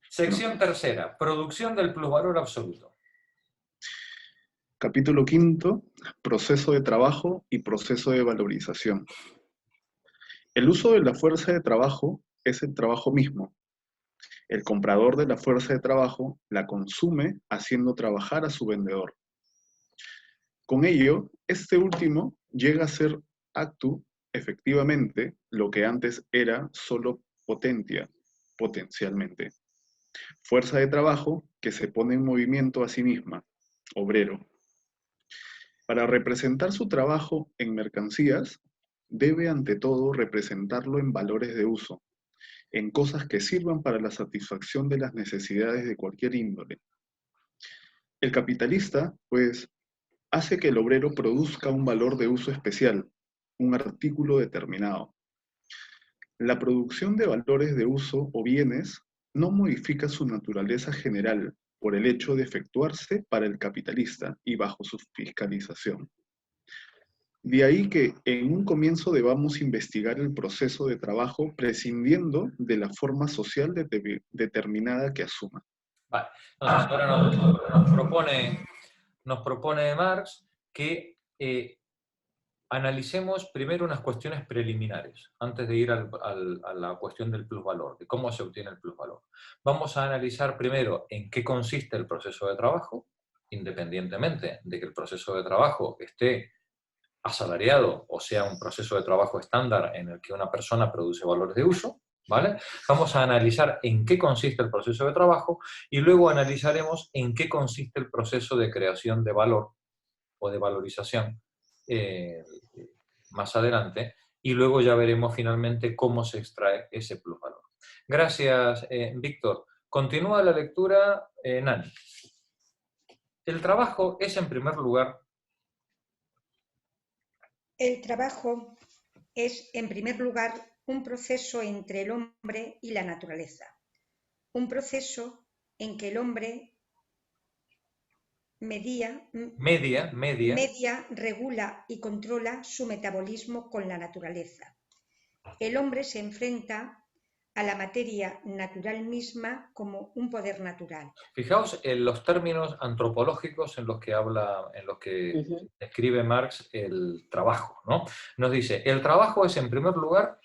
Sección tercera, producción del plusvalor absoluto. Capítulo quinto, proceso de trabajo y proceso de valorización. El uso de la fuerza de trabajo es el trabajo mismo. El comprador de la fuerza de trabajo la consume haciendo trabajar a su vendedor. Con ello, este último llega a ser actu, efectivamente, lo que antes era solo potentia, potencialmente. Fuerza de trabajo que se pone en movimiento a sí misma, obrero. Para representar su trabajo en mercancías, debe ante todo representarlo en valores de uso, en cosas que sirvan para la satisfacción de las necesidades de cualquier índole. El capitalista, pues, hace que el obrero produzca un valor de uso especial, un artículo determinado. La producción de valores de uso o bienes no modifica su naturaleza general por el hecho de efectuarse para el capitalista y bajo su fiscalización. De ahí que en un comienzo debamos investigar el proceso de trabajo prescindiendo de la forma social determinada que asuma. Vale, entonces ahora nos propone Marx que analicemos primero unas cuestiones preliminares, antes de ir a la cuestión del plusvalor, de cómo se obtiene el plusvalor. Vamos a analizar primero en qué consiste el proceso de trabajo, independientemente de que el proceso de trabajo esté asalariado o sea un proceso de trabajo estándar en el que una persona produce valores de uso, ¿vale? Vamos a analizar en qué consiste el proceso de trabajo y luego analizaremos en qué consiste el proceso de creación de valor o de valorización más adelante, y luego ya veremos finalmente cómo se extrae ese plusvalor. Gracias, Víctor. Continúa la lectura, Nani. El trabajo es, en primer lugar... El trabajo es, en primer lugar, un proceso entre el hombre y la naturaleza. Un proceso en que el hombre media, regula y controla su metabolismo con la naturaleza. El hombre se enfrenta a la materia natural misma como un poder natural. Fijaos en los términos antropológicos en los que habla, en los que describe Marx el trabajo, ¿no? Nos dice, el trabajo es en primer lugar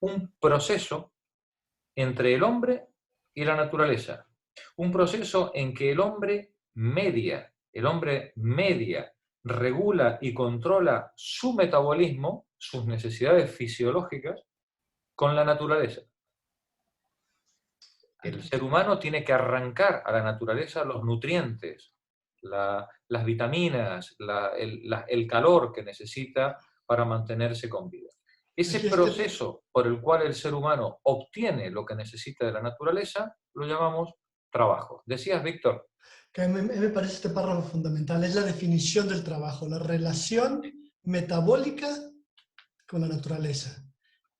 un proceso entre el hombre y la naturaleza. Un proceso en que el hombre media, regula y controla su metabolismo, sus necesidades fisiológicas, con la naturaleza. El ser humano tiene que arrancar a la naturaleza los nutrientes, las vitaminas, el calor que necesita para mantenerse con vida. Ese proceso por el cual el ser humano obtiene lo que necesita de la naturaleza, lo llamamos trabajo. ¿Decías, Víctor? Que a mí me parece este párrafo fundamental, es la definición del trabajo, la relación metabólica con la naturaleza.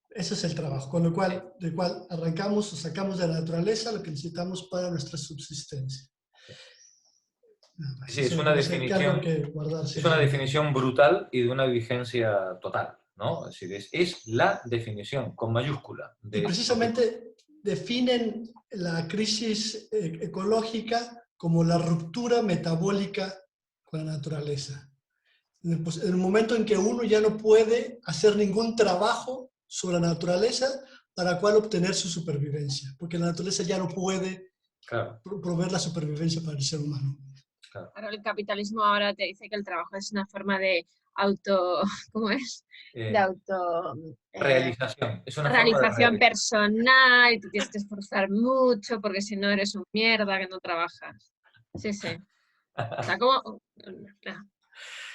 Ese es el trabajo, con lo cual, del cual arrancamos o sacamos de la naturaleza lo que necesitamos para nuestra subsistencia. Sí, es una definición brutal y de una vigencia total, ¿no? Es decir, es la definición con mayúscula. Y precisamente definen la crisis ecológica como la ruptura metabólica con la naturaleza. En el momento en que uno ya no puede hacer ningún trabajo sobre la naturaleza para cual obtener su supervivencia, porque la naturaleza ya no puede proveer la supervivencia para el ser humano. Claro, el capitalismo ahora te dice que el trabajo es una forma de ¿cómo es? Realización. Es una realización personal, y tú tienes que esforzar mucho porque si no eres un mierda que no trabajas. Sí, sí. O sea, como...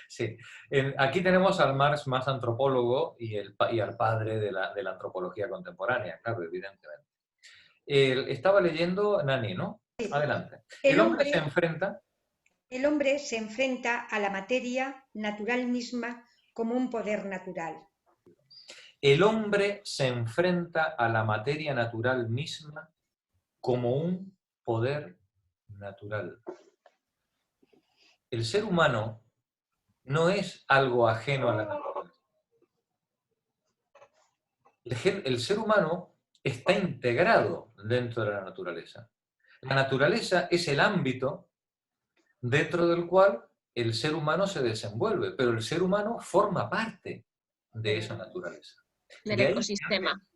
Sí. Aquí tenemos al Marx más antropólogo y al padre de la antropología contemporánea, claro, evidentemente. Estaba leyendo Nani, ¿no? Adelante. El hombre se enfrenta a la materia natural misma como un poder natural. El hombre se enfrenta a la materia natural misma como un poder natural. El ser humano no es algo ajeno a la naturaleza. El ser humano está integrado dentro de la naturaleza. La naturaleza es el ámbito dentro del cual el ser humano se desenvuelve, pero el ser humano forma parte de esa naturaleza. Del De ahí, ecosistema.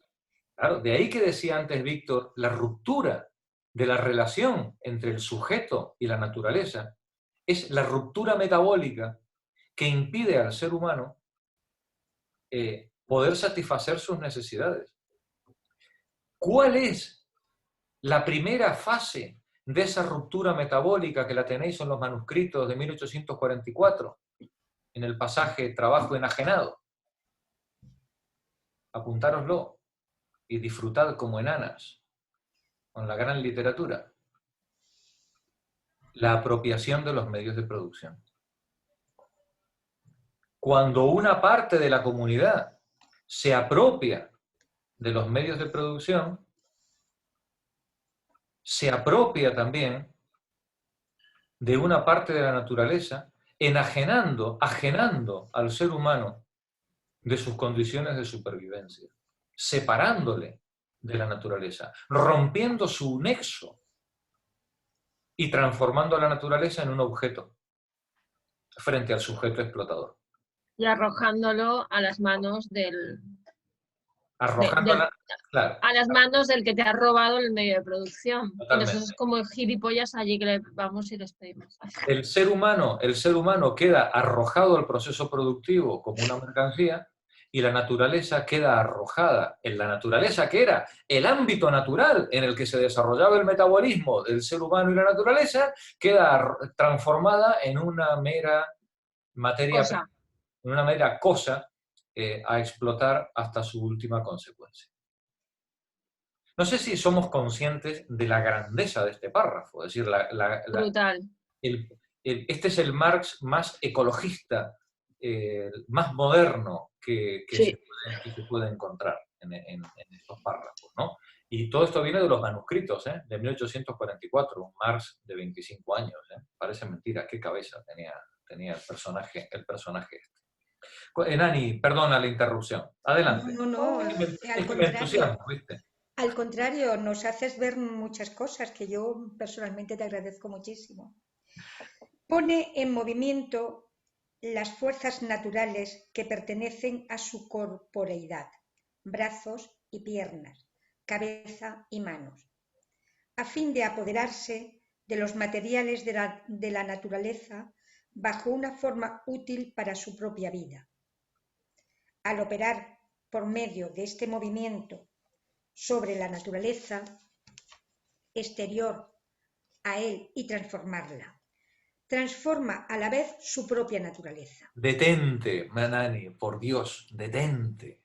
claro, de ahí que decía antes Víctor, la ruptura de la relación entre el sujeto y la naturaleza es la ruptura metabólica que impide al ser humano poder satisfacer sus necesidades. ¿Cuál es la primera fase de esa ruptura metabólica que la tenéis en los manuscritos de 1844, en el pasaje Trabajo enajenado? Apuntároslo y disfrutad como enanas con la gran literatura. La apropiación de los medios de producción. Cuando una parte de la comunidad se apropia de los medios de producción, se apropia también de una parte de la naturaleza, ajenando al ser humano de sus condiciones de supervivencia, separándole de la naturaleza, rompiendo su nexo y transformando a la naturaleza en un objeto frente al sujeto explotador. Y arrojándolo a las manos del... claro, a las manos del que te ha robado el medio de producción. Totalmente. Y nosotros como gilipollas allí que le vamos y les pedimos. El ser humano queda arrojado al proceso productivo como una mercancía y la naturaleza queda arrojada en la naturaleza, que era el ámbito natural en el que se desarrollaba el metabolismo del ser humano y la naturaleza, queda transformada en una mera materia, en una mera cosa a explotar hasta su última consecuencia. No sé si somos conscientes de la grandeza de este párrafo, es decir, brutal. Este es el Marx más ecologista, más moderno que se puede encontrar en estos párrafos, ¿no? Y todo esto viene de los manuscritos, de 1844, un Marx de 25 años. Parece mentira, qué cabeza tenía el personaje este. Nani, perdona la interrupción. Adelante. No, Es al que me entusiasmo, contrario. ¿viste? Al contrario, nos haces ver muchas cosas que yo personalmente te agradezco muchísimo. Pone en movimiento las fuerzas naturales que pertenecen a su corporeidad, brazos y piernas, cabeza y manos, a fin de apoderarse de los materiales de la naturaleza bajo una forma útil para su propia vida. Al operar por medio de este movimiento sobre la naturaleza exterior a él y transformarla, transforma a la vez su propia naturaleza. Detente, Nani, por Dios, detente.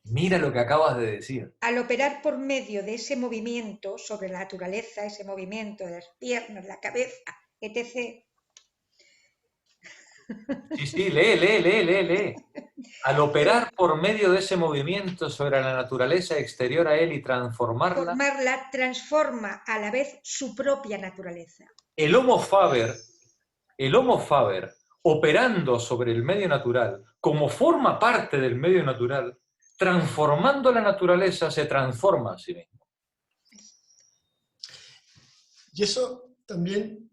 Mira lo que acabas de decir. Al operar por medio de ese movimiento sobre la naturaleza, ese movimiento de las piernas, la cabeza, etc. Sí, lee. Al operar por medio de ese movimiento sobre la naturaleza exterior a él y transformarla, transforma a la vez su propia naturaleza. El Homo faber, operando sobre el medio natural, como forma parte del medio natural, transformando la naturaleza, se transforma a sí mismo. Y eso también,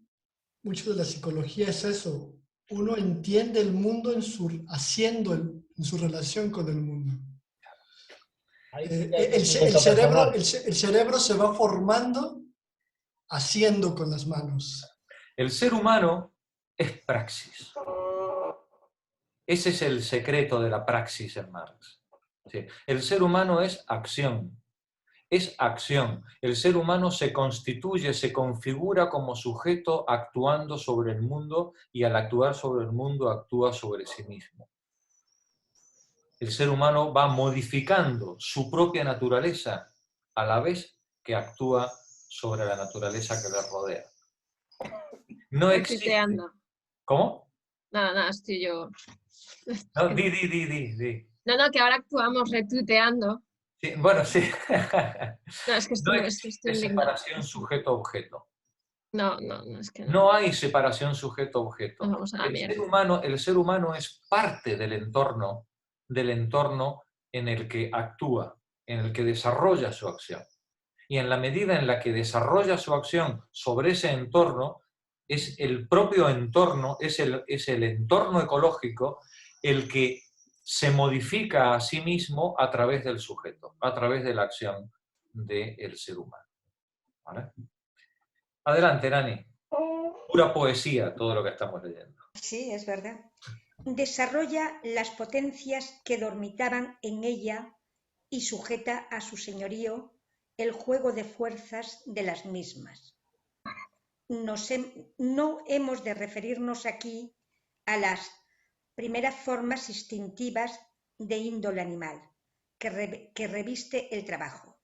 mucho de la psicología es eso. Uno entiende el mundo en su relación con el mundo. El cerebro se va formando haciendo con las manos. El ser humano es praxis. Ese es el secreto de la praxis en Marx. ¿Sí? El ser humano es acción. Es acción. El ser humano se constituye, se configura como sujeto actuando sobre el mundo y al actuar sobre el mundo actúa sobre sí mismo. El ser humano va modificando su propia naturaleza a la vez que actúa sobre la naturaleza que le rodea. No existe. ¿Cómo? No, estoy yo. No, di. No, que ahora actuamos retuiteando. Sí, bueno, sí. No, es que no existe separación sujeto-objeto. No, es que no. No hay separación sujeto-objeto. Vamos a la mierda. El ser humano es parte del entorno en el que actúa, en el que desarrolla su acción. Y en la medida en la que desarrolla su acción sobre ese entorno, es el propio entorno, es el entorno ecológico el que se modifica a sí mismo a través del sujeto, a través de la acción del ser humano. ¿Vale? Adelante, Nani. Pura poesía todo lo que estamos leyendo. Sí, es verdad. Desarrolla las potencias que dormitaban en ella y sujeta a su señorío el juego de fuerzas de las mismas. No hemos de referirnos aquí a las primeras formas instintivas de índole animal que reviste el trabajo.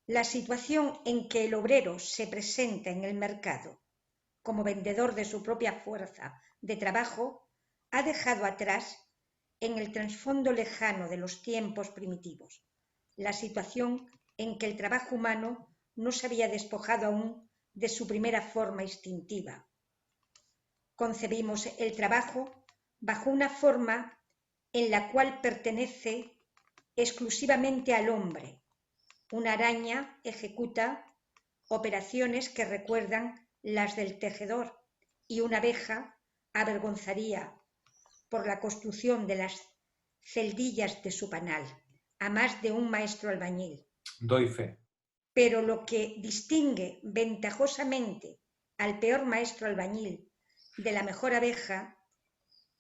La situación en que el obrero se presenta en el mercado como vendedor de su propia fuerza de trabajo ha dejado atrás, en el trasfondo lejano de los tiempos primitivos, la situación en que el trabajo humano no se había despojado aún de su primera forma instintiva. Concebimos el trabajo bajo una forma en la cual pertenece exclusivamente al hombre. Una araña ejecuta operaciones que recuerdan las del tejedor y una abeja avergonzaría por la construcción de las celdillas de su panal a más de un maestro albañil. Doy fe. Pero lo que distingue ventajosamente al peor maestro albañil de la mejor abeja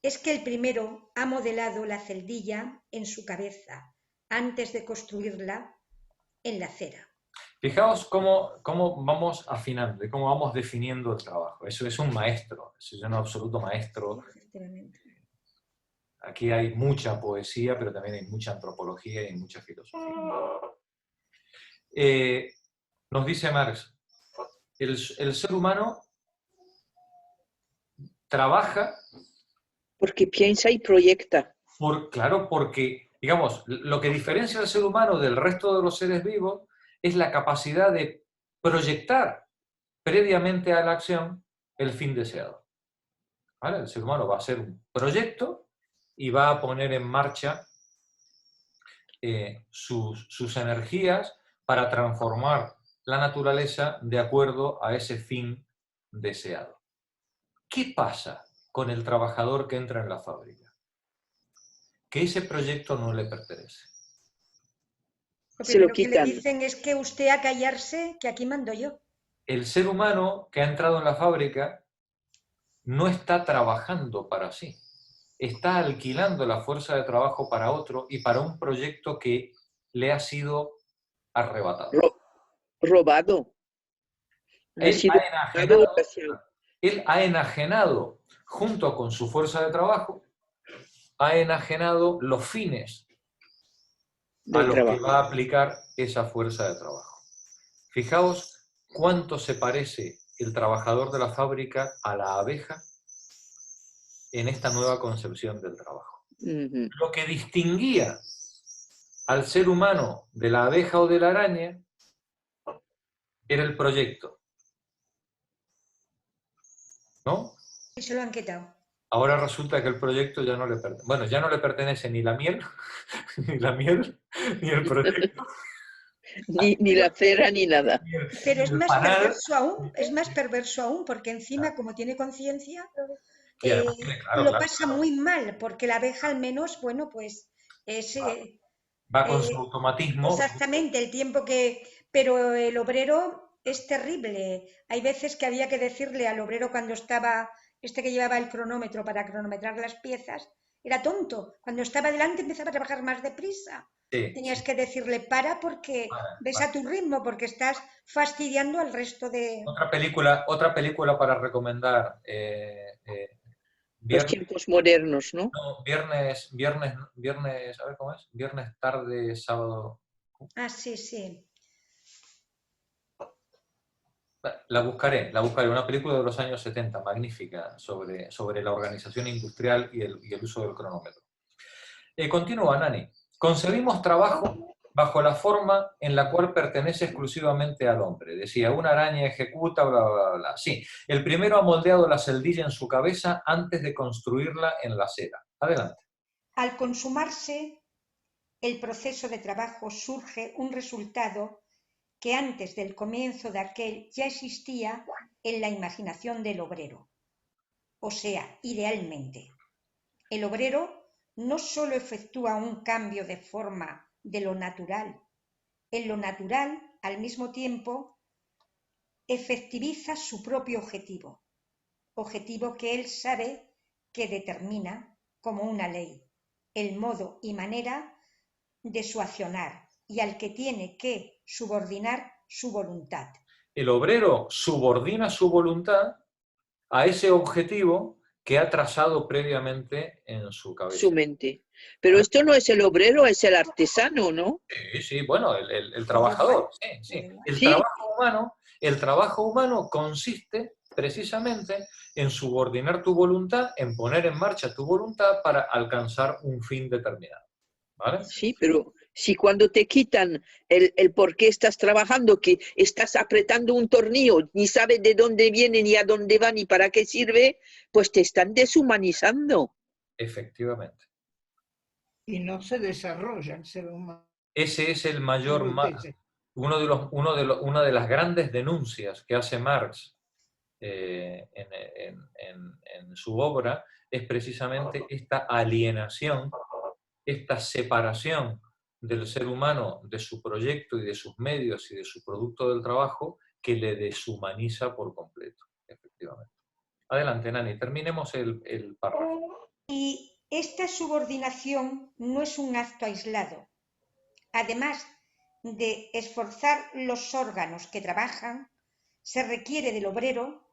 es que el primero ha modelado la celdilla en su cabeza antes de construirla en la cera. Fijaos cómo vamos afinando y cómo vamos definiendo el trabajo. Eso es un maestro, eso es un absoluto maestro. Efectivamente. Aquí hay mucha poesía, pero también hay mucha antropología y mucha filosofía. Nos dice Marx, el ser humano trabaja... Porque piensa y proyecta. Claro, porque, digamos, lo que diferencia al ser humano del resto de los seres vivos es la capacidad de proyectar previamente a la acción el fin deseado. ¿Vale? El ser humano va a hacer un proyecto y va a poner en marcha sus energías para transformar la naturaleza de acuerdo a ese fin deseado. ¿Qué pasa con el trabajador que entra en la fábrica? Que ese proyecto no le pertenece. Lo Se lo primero que le quitan. dicen es que usted a callarse, que aquí mando yo. El ser humano que ha entrado en la fábrica no está trabajando para sí. Está alquilando la fuerza de trabajo para otro y para un proyecto que le ha sido arrebatado. Robado. Él ha enajenado, junto con su fuerza de trabajo, ha enajenado los fines a los que va a aplicar esa fuerza de trabajo. Fijaos cuánto se parece el trabajador de la fábrica a la abeja en esta nueva concepción del trabajo. Lo que distinguía al ser humano de la abeja o de la araña era el proyecto. ¿No? Y se lo han quitado. Ahora resulta que el proyecto ya no le pertenece. Bueno, ya no le pertenece ni la miel, ni el proyecto. Ni la cera, ni nada. Pero es más perverso aún, porque encima, como tiene conciencia, lo pasa muy mal, porque la abeja al menos, bueno, pues va con su automatismo. Exactamente, el tiempo que... Pero el obrero es terrible. Hay veces que había que decirle al obrero cuando estaba, que llevaba el cronómetro para cronometrar las piezas, era tonto. Cuando estaba delante empezaba a trabajar más deprisa. Sí, tenías que decirle porque ves a tu ritmo, porque estás fastidiando al resto de... Otra película para recomendar. Los tiempos modernos, ¿no? No, viernes, a ver cómo es, viernes tarde, sábado. Ah, sí, sí. La buscaré, una película de los años 70, magnífica, sobre la organización industrial y el uso del cronómetro. Continúa, Nani. Concebimos trabajo bajo la forma en la cual pertenece exclusivamente al hombre. Decía, una araña ejecuta, bla, bla, bla. Sí, el primero ha moldeado la celdilla en su cabeza antes de construirla en la cera. Adelante. Al consumarse el proceso de trabajo surge un resultado que antes del comienzo de aquel ya existía en la imaginación del obrero. O sea, idealmente, el obrero no solo efectúa un cambio de forma de lo natural, en lo natural, al mismo tiempo, efectiviza su propio objetivo, objetivo que él sabe que determina como una ley, el modo y manera de su accionar y al que tiene que subordinar su voluntad. El obrero subordina su voluntad a ese objetivo que ha trazado previamente en su cabeza. Su mente. Pero esto no es el obrero, es el artesano, ¿no? Sí, sí, bueno, el trabajador, sí, sí. Sí. El trabajo humano consiste precisamente en subordinar tu voluntad, en poner en marcha tu voluntad para alcanzar un fin determinado. ¿Vale? Sí, pero si cuando te quitan el por qué estás trabajando, que estás apretando un tornillo, ni sabes de dónde viene, ni a dónde va, ni para qué sirve, pues te están deshumanizando. Efectivamente. Y no se desarrolla el ser humano. Ese es el mayor, una de las grandes denuncias que hace Marx en su obra, es precisamente esta alienación, esta separación del ser humano de su proyecto y de sus medios y de su producto del trabajo, que le deshumaniza por completo, efectivamente. Adelante, Nani, terminemos el párrafo. Y esta subordinación no es un acto aislado. Además de esforzar los órganos que trabajan, se requiere del obrero,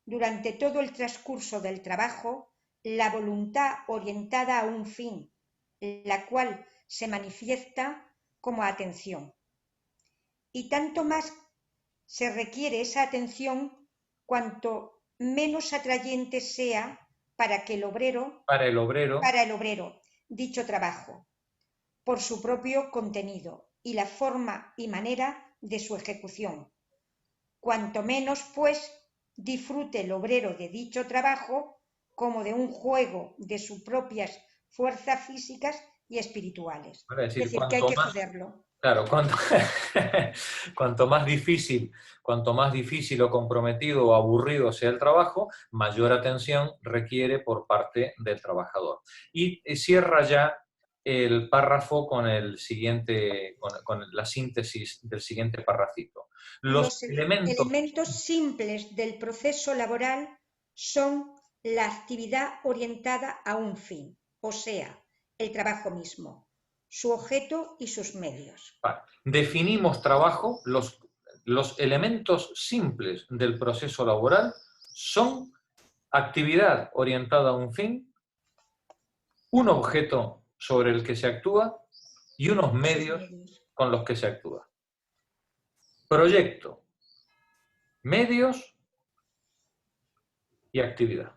durante todo el transcurso del trabajo, la voluntad orientada a un fin, la cual se manifiesta como atención. Y tanto más se requiere esa atención cuanto menos atrayente sea para el obrero dicho trabajo, por su propio contenido y la forma y manera de su ejecución. Cuanto menos, pues, disfrute el obrero de dicho trabajo como de un juego de sus propias fuerzas físicas y espirituales. Es decir, que hay que joderlo. Claro, cuanto más difícil o comprometido o aburrido sea el trabajo, mayor atención requiere por parte del trabajador. Y cierra ya el párrafo con con la síntesis del siguiente parrafito. Los elementos simples del proceso laboral son la actividad orientada a un fin, o sea, el trabajo mismo, su objeto y sus medios. Vale. Definimos trabajo, los elementos simples del proceso laboral son actividad orientada a un fin, un objeto sobre el que se actúa y unos medios con los que se actúa. Proyecto, medios y actividad.